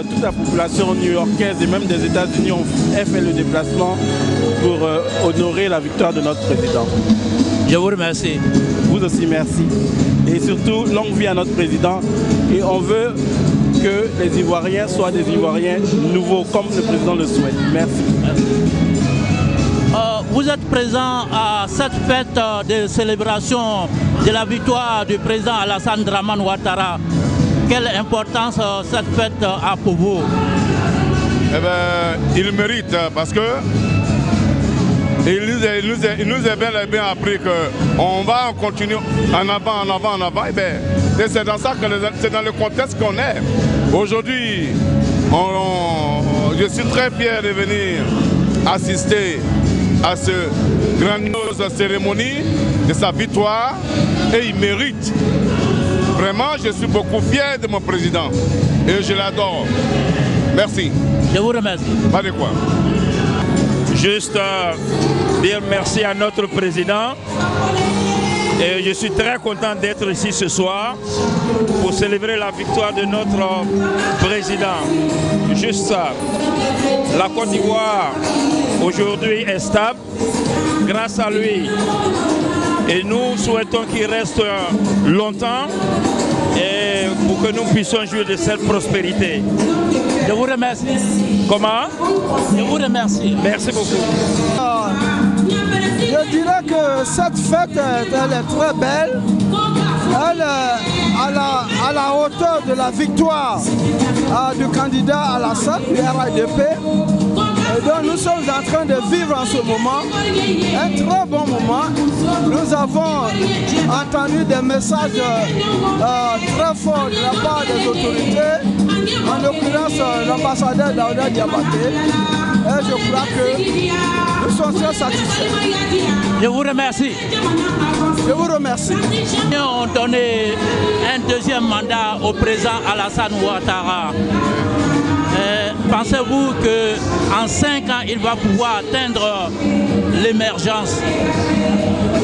Toute la population new-yorkaise et même des États-Unis ont fait le déplacement pour honorer la victoire de notre président. Je vous remercie. Vous aussi, merci. Et surtout, longue vie à notre président. Et on veut que les Ivoiriens soient des Ivoiriens nouveaux, comme le président le souhaite. Merci. Vous êtes présent à cette fête de célébration de la victoire du président Alassane Dramane Ouattara. Quelle importance cette fête a pour vous? Eh bien, il mérite parce que il nous a bien appris qu'on va continuer en avant. Et c'est dans ça que c'est dans le contexte qu'on est. Aujourd'hui, je suis très fier de venir assister à cette grandiose cérémonie de sa victoire et il mérite. Vraiment, je suis beaucoup fier de mon président et je l'adore. Merci. Je vous remercie. Pas de quoi. Juste dire merci à notre président. Et je suis très content d'être ici ce soir pour célébrer la victoire de notre président. Juste ça. La Côte d'Ivoire aujourd'hui est stable grâce à lui. Et nous souhaitons qu'il reste longtemps et pour que nous puissions jouir de cette prospérité. Je vous remercie. Comment? Je vous remercie. Merci beaucoup. Je dirais que cette fête elle est très belle. Elle est à la hauteur de la victoire du candidat Alassane du RHDP. Et donc nous sommes en train de vivre en ce moment un très bon moment. Nous avons entendu des messages très forts de la part des autorités, en l'occurrence l'ambassadeur Daouda Diabaté. Et je crois que nous sommes très satisfaits. Je vous remercie. Je vous remercie. Nous avons donné un deuxième mandat au président Alassane Ouattara. Pensez-vous qu'en 5 ans, il va pouvoir atteindre l'émergence?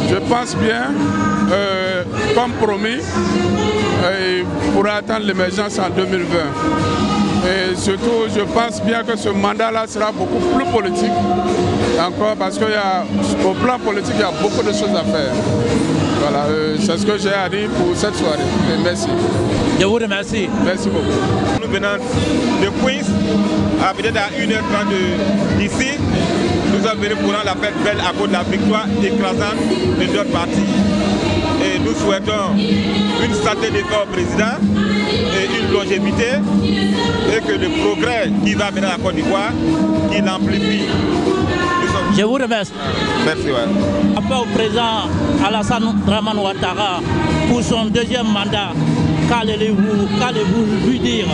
Je pense bien, comme promis, il pourra atteindre l'émergence en 2020. Et surtout, je pense bien que ce mandat-là sera beaucoup plus politique encore parce qu'au plan politique, il y a beaucoup de choses à faire. Voilà, c'est ce que j'ai à dire pour cette soirée. Et merci. Je vous remercie. Merci beaucoup. Nous venons de Queens, à peut-être à 1h30 d'ici. Nous sommes venus pour rendre la fête belle à cause de la victoire écrasante de notre parti. Et nous souhaitons une santé de corps président et une longévité et que le progrès qui va venir à la Côte d'Ivoire, qu'il amplifie. Je vous remercie. Merci. Ouais. Appel au président Alassane Dramane Ouattara pour son deuxième mandat. Qu'allez-vous lui dire?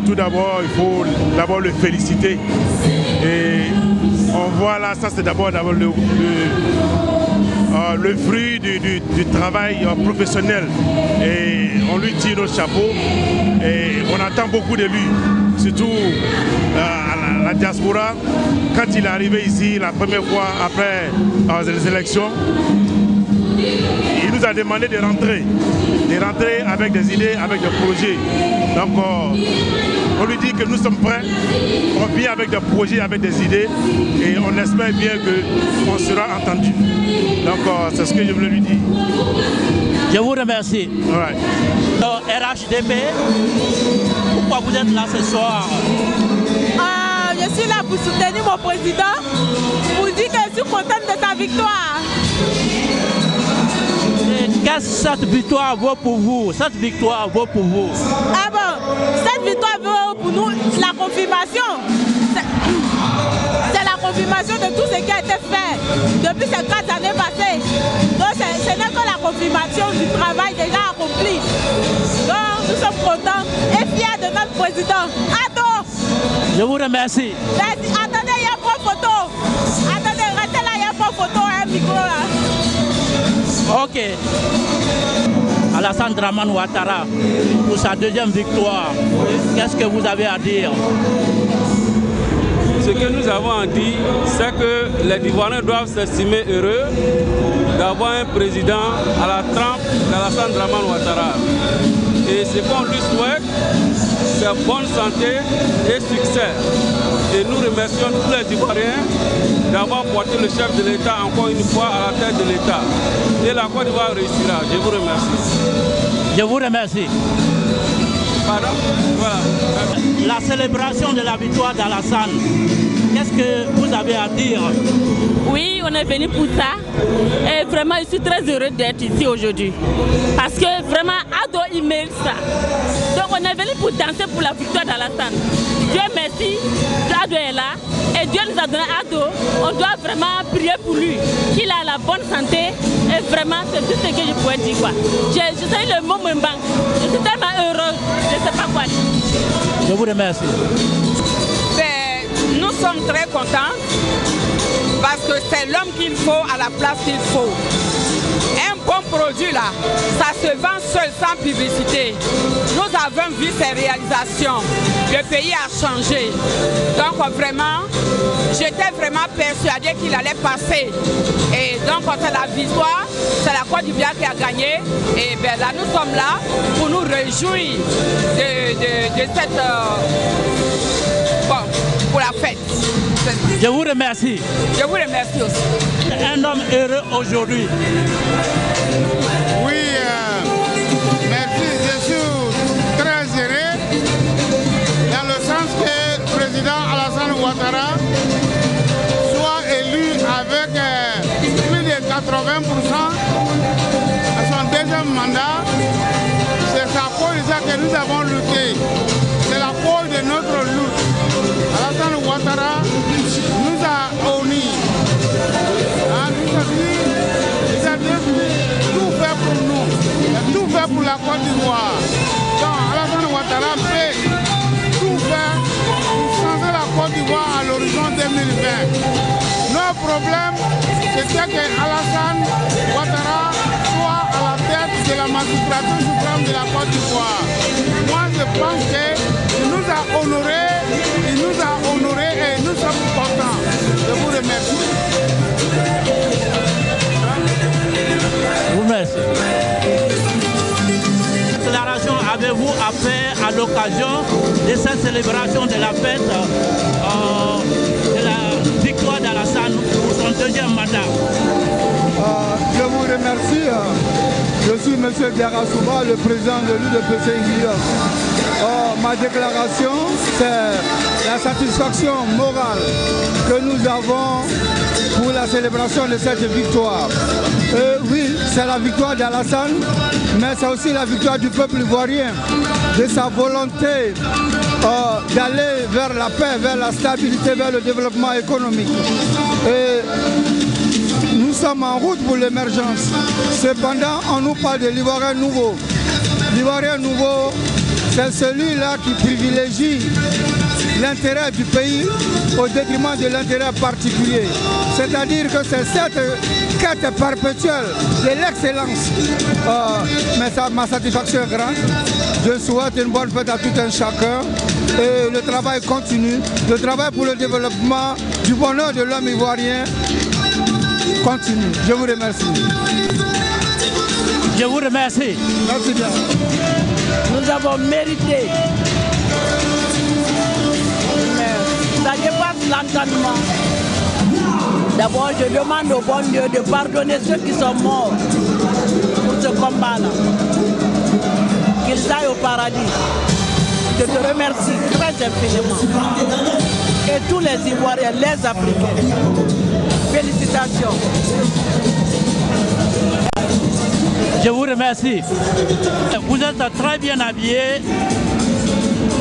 Tout d'abord, il faut d'abord le féliciter. Et on voit là, ça c'est d'abord le fruit du travail professionnel. Et on lui tire notre chapeau. Et on attend beaucoup de lui, surtout à la diaspora. Quand il est arrivé ici la première fois après les élections, il nous a demandé de rentrer avec des idées, avec des projets. Donc on lui dit que nous sommes prêts, on vient avec des projets, avec des idées et on espère bien qu'on sera entendu. Donc c'est ce que je voulais lui dire. Je vous remercie. Ouais. RHDP, pourquoi vous êtes là ce soir? Je suis là pour soutenir mon président, pour dire que je suis contente de sa victoire. Qu'est-ce que cette victoire vaut pour vous? Cette victoire vaut pour vous? Ah bon, cette victoire vaut pour nous la confirmation. C'est la confirmation de tout ce qui a été fait depuis ces 4 années passées. Donc ce n'est que la confirmation du travail déjà accompli. Donc nous sommes contents et fiers de notre président. Ado! Je vous remercie. Attendez, il y a pas photo. Attendez, restez là, il y a pas photo, un micro là. Ok. Alassane Dramane Ouattara, pour sa deuxième victoire, qu'est-ce que vous avez à dire? Ce que nous avons à dire, c'est que les Ivoiriens doivent s'estimer heureux d'avoir un président à la trempe d'Alassane Dramane Ouattara. Et ce qu'on lui souhaite, c'est bonne santé et succès. Et nous remercions tous les Ivoiriens d'avoir porté le chef de l'État encore une fois à la tête de l'État. Et la Côte d'Ivoire réussira. Je vous remercie. Je vous remercie. Pardon? Voilà. La célébration de la victoire d'Alassane, qu'est-ce que vous avez à dire? Oui, on est venu pour ça. Et vraiment, je suis très heureux d'être ici aujourd'hui. Parce que vraiment, Ado, il mérite ça. Donc, on est venu pour danser pour la victoire d'Alassane. Dieu merci, Ado est là. Et Dieu nous a donné Ado. On doit vraiment prier pour lui, qu'il a la bonne santé. Et vraiment, c'est tout ce que je pourrais dire. Je sais le mot me manque. Je suis tellement heureuse. Je ne sais pas quoi dire. Je vous remercie. Nous sommes très contents parce que c'est l'homme qu'il faut à la place qu'il faut. Un bon produit là, ça se vend seul sans publicité. Nous avons vu ses réalisations. Le pays a changé. Donc vraiment, j'étais vraiment persuadée qu'il allait passer. Et donc c'est la victoire, c'est la Côte d'Ivoire qui a gagné. Et bien là, nous sommes là pour nous réjouir de cette... pour la fête. Je vous remercie. Je vous remercie aussi. Un homme heureux aujourd'hui. Oui, merci. Je suis très heureux dans le sens que le président Alassane Ouattara soit élu avec plus de 80% à son deuxième mandat. C'est sa cause que nous avons lutté. C'est la cause de notre lutte. Alassane Ouattara nous a unis. Il a tout fait pour nous, tout fait pour la Côte d'Ivoire. Donc Alassane Ouattara fait tout faire pour changer la Côte d'Ivoire à l'horizon 2020. Notre problème, c'était que Alassane Ouattara soit à la tête de la magistrature suprême de la Côte d'Ivoire. Moi, je pense qu'il nous a honorés, et nous sommes contents. Je vous remercie. Vous remercie. Quelle déclaration avez-vous à faire à l'occasion de cette célébration de la fête de la victoire d'Alassane pour son deuxième mandat? Je vous remercie. Je suis M. Diarra-Souba, le président de l'UDPC Guillaume. Ma déclaration, c'est la satisfaction morale que nous avons pour la célébration de cette victoire. Oui, c'est la victoire d'Alassane, mais c'est aussi la victoire du peuple ivoirien, de sa volonté d'aller vers la paix, vers la stabilité, vers le développement économique. Nous sommes en route pour l'émergence. Cependant, on nous parle de l'Ivoirien nouveau. L'Ivoirien nouveau, c'est celui-là qui privilégie l'intérêt du pays au détriment de l'intérêt particulier. C'est-à-dire que c'est cette quête perpétuelle de l'excellence. Mais ma satisfaction est grande. Je souhaite une bonne fête à tout un chacun. Et le travail continue. Le travail pour le développement du bonheur de l'homme ivoirien continue. Je vous remercie. Je vous remercie. Merci bien. Nous avons mérité. Mais ça dépasse l'entendement. D'abord, je demande au bon Dieu de pardonner ceux qui sont morts pour ce combat-là. Qu'ils aillent au paradis. Je te remercie très infiniment. Et tous les Ivoiriens, les Africains. Félicitations. Je vous remercie. Vous êtes très bien habillés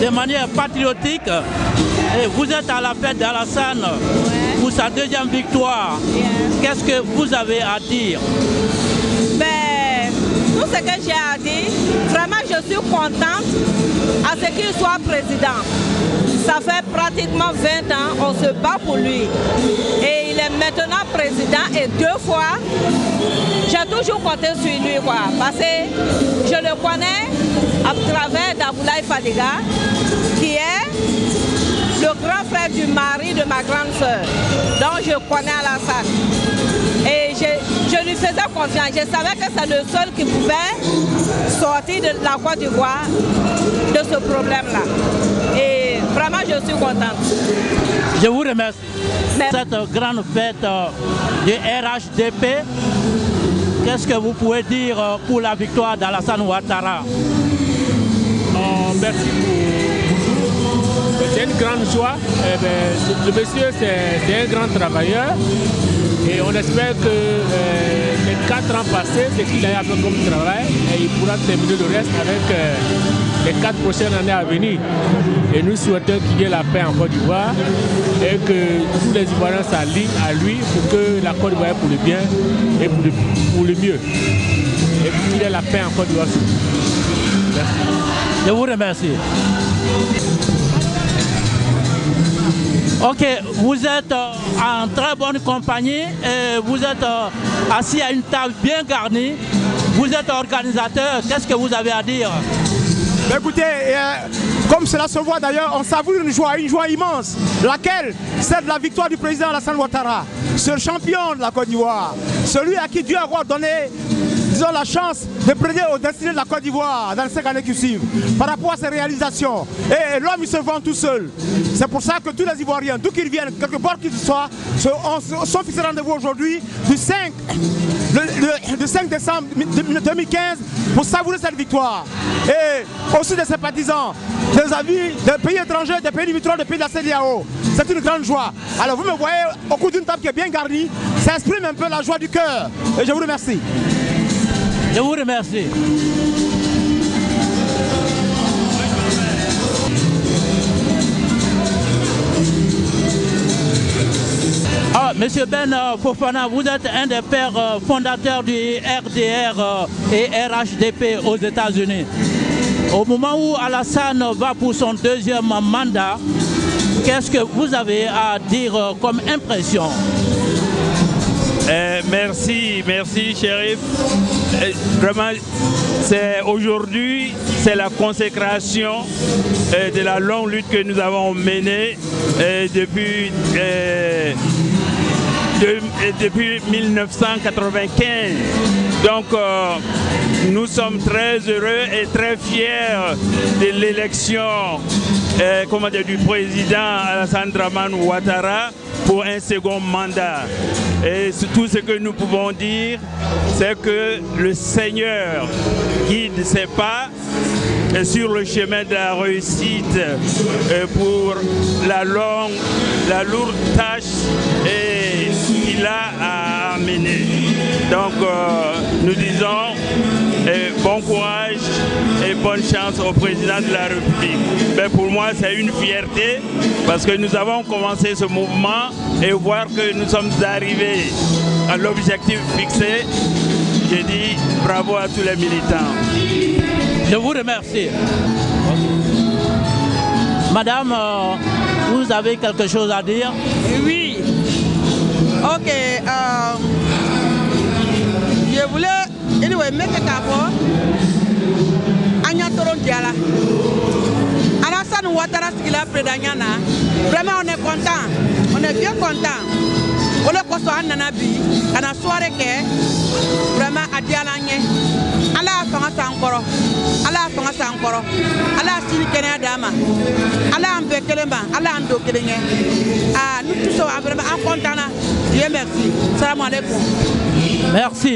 de manière patriotique et vous êtes à la fête d'Alassane pour sa deuxième victoire. Qu'est-ce que vous avez à dire? Tout ce que j'ai à dire, vraiment je suis contente à ce qu'il soit président. Ça fait pratiquement 20 ans, on se bat pour lui. Et il est maintenant président et 2 fois, j'ai toujours compté sur lui. Parce que je le connais à travers Daboulaye Fadiga, qui est le grand frère du mari de ma grande sœur. Donc je connais Alassane. Et je lui faisais confiant. Je savais que c'est le seul qui pouvait sortir de la Côte d'Ivoire de ce problème-là. Et vraiment, je suis contente. Je vous remercie. Cette grande fête du RHDP, qu'est-ce que vous pouvez dire pour la victoire d'Alassane Ouattara? Merci pour... C'est une grande joie. Le monsieur, c'est un grand travailleur. Et on espère que les 4 ans passés, c'est qu'il a fait comme travail, et il pourra terminer le reste avec les 4 prochaines années à venir. Et nous souhaitons qu'il y ait la paix en Côte d'Ivoire et que tous les Ivoiriens s'alignent à lui pour que la Côte d'Ivoire est pour le bien et pour le mieux. Et qu'il y ait la paix en Côte d'Ivoire. Merci. Je vous remercie. Ok, vous êtes en très bonne compagnie et vous êtes assis à une table bien garnie. Vous êtes organisateur, qu'est-ce que vous avez à dire? Écoutez, comme cela se voit d'ailleurs, on savoure une joie immense, laquelle c'est de la victoire du président Alassane Ouattara, ce champion de la Côte d'Ivoire, celui à qui Dieu a donné, disons, la chance de prédier aux destinées de la Côte d'Ivoire dans les 5 années qui suivent, par rapport à ses réalisations. Et l'homme, il se vend tout seul. C'est pour ça que tous les Ivoiriens, d'où qu'ils viennent, quelque part qu'ils soient, sont fixés rendez-vous aujourd'hui du 5 décembre 2015 pour savourer cette victoire. Et aussi des sympathisants, des amis des pays étrangers, des pays limitrophes, des pays de la CEDEAO. C'est une grande joie. Alors vous me voyez au cours d'une table qui est bien garnie, ça exprime un peu la joie du cœur. Et je vous remercie. Je vous remercie. Monsieur Ben Fofana, vous êtes un des pères fondateurs du RDR et RHDP aux États-Unis. Au moment où Alassane va pour son 2e mandat, qu'est-ce que vous avez à dire comme impression? Merci Chérif. Vraiment, aujourd'hui, c'est la consécration de la longue lutte que nous avons menée depuis 1995. Donc, nous sommes très heureux et très fiers de l'élection du président Alassane Dramane Ouattara pour un second mandat. Et tout ce que nous pouvons dire, c'est que le Seigneur guide ses pas sur le chemin de la réussite pour la lourde tâche qu'il a à mener. Donc nous disons bon courage et bonne chance au président de la République. Mais pour moi, c'est une fierté parce que nous avons commencé ce mouvement et voir que nous sommes arrivés à l'objectif fixé. Je dis bravo à tous les militants. Je vous remercie. Madame, vous avez quelque chose à dire? Oui. Ok. Je voulais mettre d'abord Agnatoro Diala. Alassane Ouattara, ce qu'il a pris d'Agnana, vraiment on est content. On est bien content. On est content de Nanabi, à la soirée vraiment à Dialanye. Allah a fait encore. Allah a fait encore. Allah a signé Kenya Dama. Allah a fait Kelema. Allah a fait Kelema. Nous tous sommes vraiment contents. Dieu merci. Salam alaikum. Merci.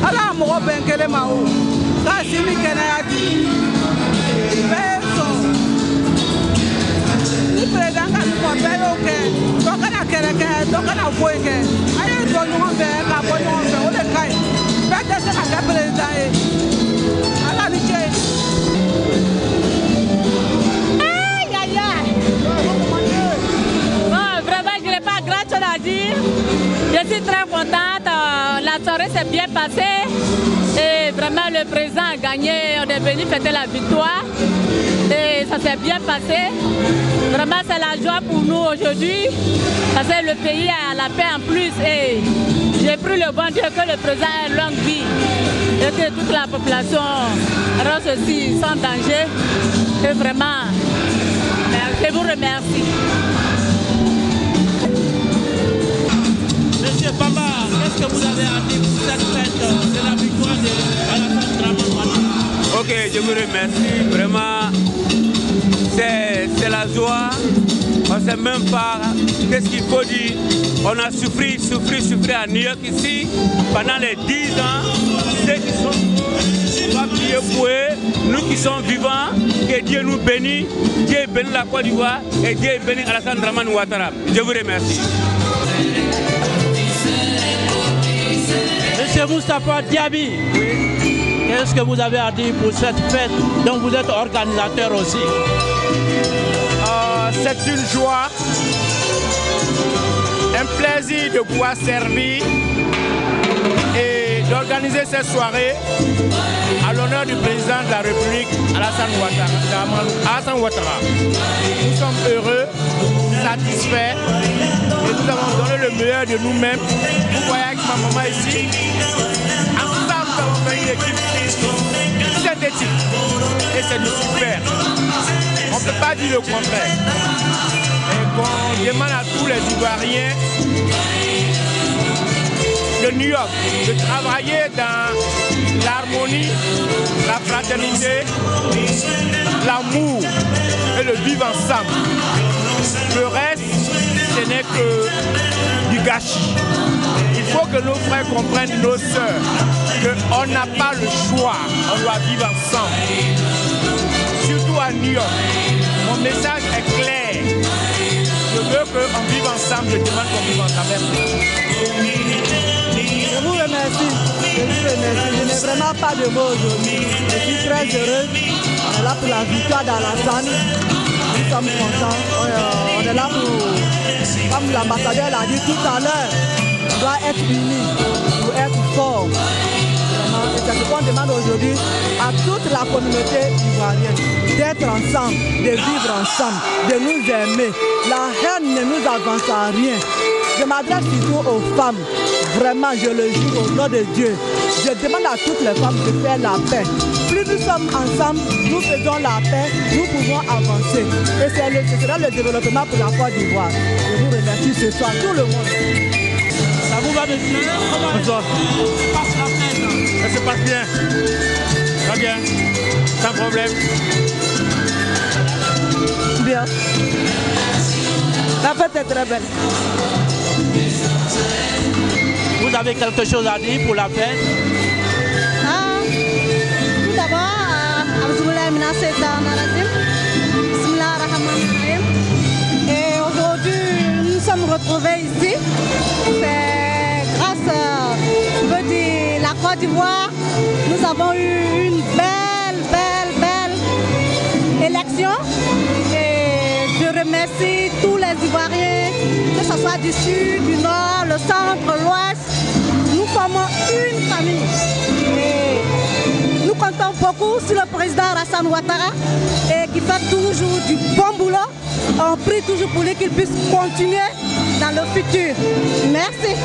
Allah mo ben Kelema o. Ka simi Kenya di. Président ka ko bɛɛ y'o kɛ dɔ kana kɛlɛ kɛ dɔ kana foyi kɛ a ye jɔ ɲɔgɔn fɛ ka bɔ ɲɔgɔn fɛ o de ka ɲi bɛɛ tɛ se ka kɛ président ye Ala ni ce. Vraiment, je n'ai pas grand chose à dire. Je suis très contente. La soirée s'est bien passée et vraiment le président a gagné. On est venu fêter la victoire. Et ça s'est bien passé. Vraiment, c'est la joie pour nous aujourd'hui parce que le pays a la paix en plus et j'ai pris le bon Dieu que le président ait longue vie et que toute la population rend ceci sans danger. Et vraiment, je vous remercie. Monsieur Bamba, qu'est-ce que vous avez à dire pour cette fête de la victoire de Alassane Dramane Ouattara? Ok, je vous remercie. Vraiment, c'est la joie. On ne sait même pas qu'est-ce qu'il faut dire. On a souffert à New York ici pendant les 10 ans. Ceux qui sont morts, on va prier pour eux. Nous qui sommes vivants, que Dieu nous bénisse. Dieu bénit la Côte d'Ivoire et Dieu bénit Alassane Dramane Ouattara. Je vous remercie. Monsieur Moustapha Diaby, qu'est-ce que vous avez à dire pour cette fête dont vous êtes organisateur aussi? C'est une joie, un plaisir de pouvoir servir et d'organiser cette soirée à l'honneur du président de la République, Alassane Ouattara. Nous sommes heureux, satisfaits et nous avons donné le meilleur de nous-mêmes. Vous voyez avec ma maman ici, ensemble nous avons fait une équipe synthétique et c'est super. On ne peut pas dire le contraire. Et on demande à tous les Ivoiriens de New York de travailler dans l'harmonie, la fraternité, l'amour et le vivre ensemble. Le reste, ce n'est que du gâchis. Il faut que nos frères comprennent, nos sœurs, qu'on n'a pas le choix, on doit vivre ensemble. Surtout à New York. Mon message est clair. Je veux qu'on vive ensemble, je demande qu'on vive ensemble. Je vous remercie. Je n'ai vraiment pas de mots aujourd'hui. Je suis très heureux. On est là pour la victoire d'Alassane. Nous sommes contents. On est là pour, comme l'ambassadeur l'a dit tout à l'heure, on doit être unis pour être fort. Et c'est ce qu'on demande aujourd'hui à toute la communauté ivoirienne, d'être ensemble, de vivre ensemble, de nous aimer. La haine ne nous avance à rien. Je m'adresse surtout aux femmes. Vraiment, je le jure au nom de Dieu. Je demande à toutes les femmes de faire la paix. Plus nous sommes ensemble, nous faisons la paix, nous pouvons avancer. Et ce sera le développement pour la Côte d'Ivoire. Je vous remercie ce soir, tout le monde. Ça vous va, monsieur? Bonsoir. Passe la fête. Ça se passe bien. Très bien. Sans problème. Bien. La fête est très belle. Vous avez quelque chose à dire pour la fête? Tout d'abord, et aujourd'hui, nous sommes retrouvés ici. C'est grâce, je veux dire, la Côte d'Ivoire. Nous avons eu une belle élection. Et je remercie tous les Ivoiriens, que ce soit du sud, du nord, le centre, l'ouest. Nous formons une famille. Et nous comptons beaucoup sur le président Alassane Ouattara et qui fait toujours du bon boulot. On prie toujours pour lui qu'il puisse continuer dans le futur. Merci.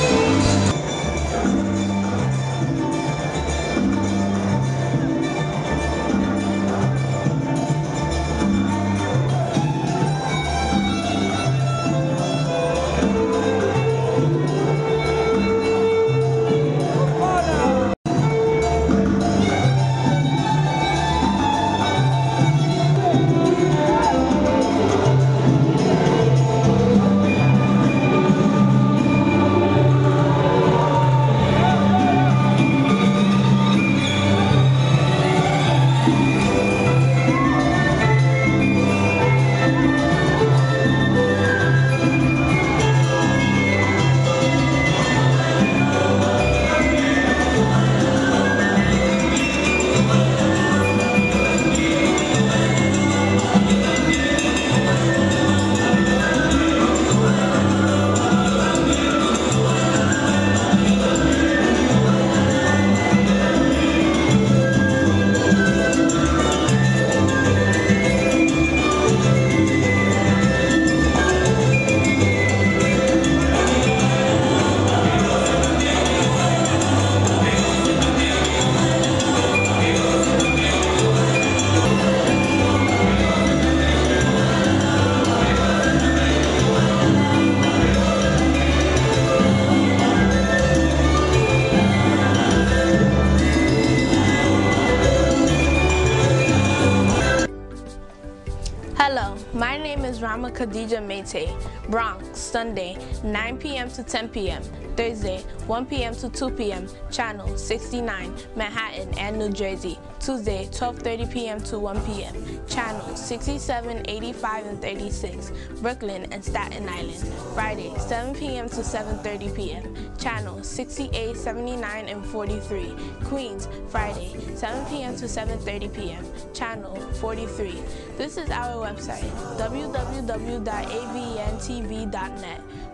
My name is Rama Khadija Mete. Bronx, Sunday, 9 p.m. to 10 p.m. Thursday, 1 p.m. to 2 p.m. Channel 69, Manhattan and New Jersey. Tuesday, 12:30 p.m. to 1 p.m. Channel 67, 85, and 36, Brooklyn and Staten Island. Friday, 7 p.m. to 7:30 p.m. Channel 68, 79, and 43, Queens. Friday, 7 p.m. to 7:30 p.m. Channel 43. This is our website, www.avntv.net.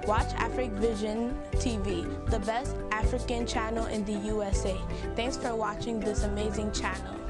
Watch Afric Vision TV, the best African channel in the USA. Thanks for watching this amazing channel.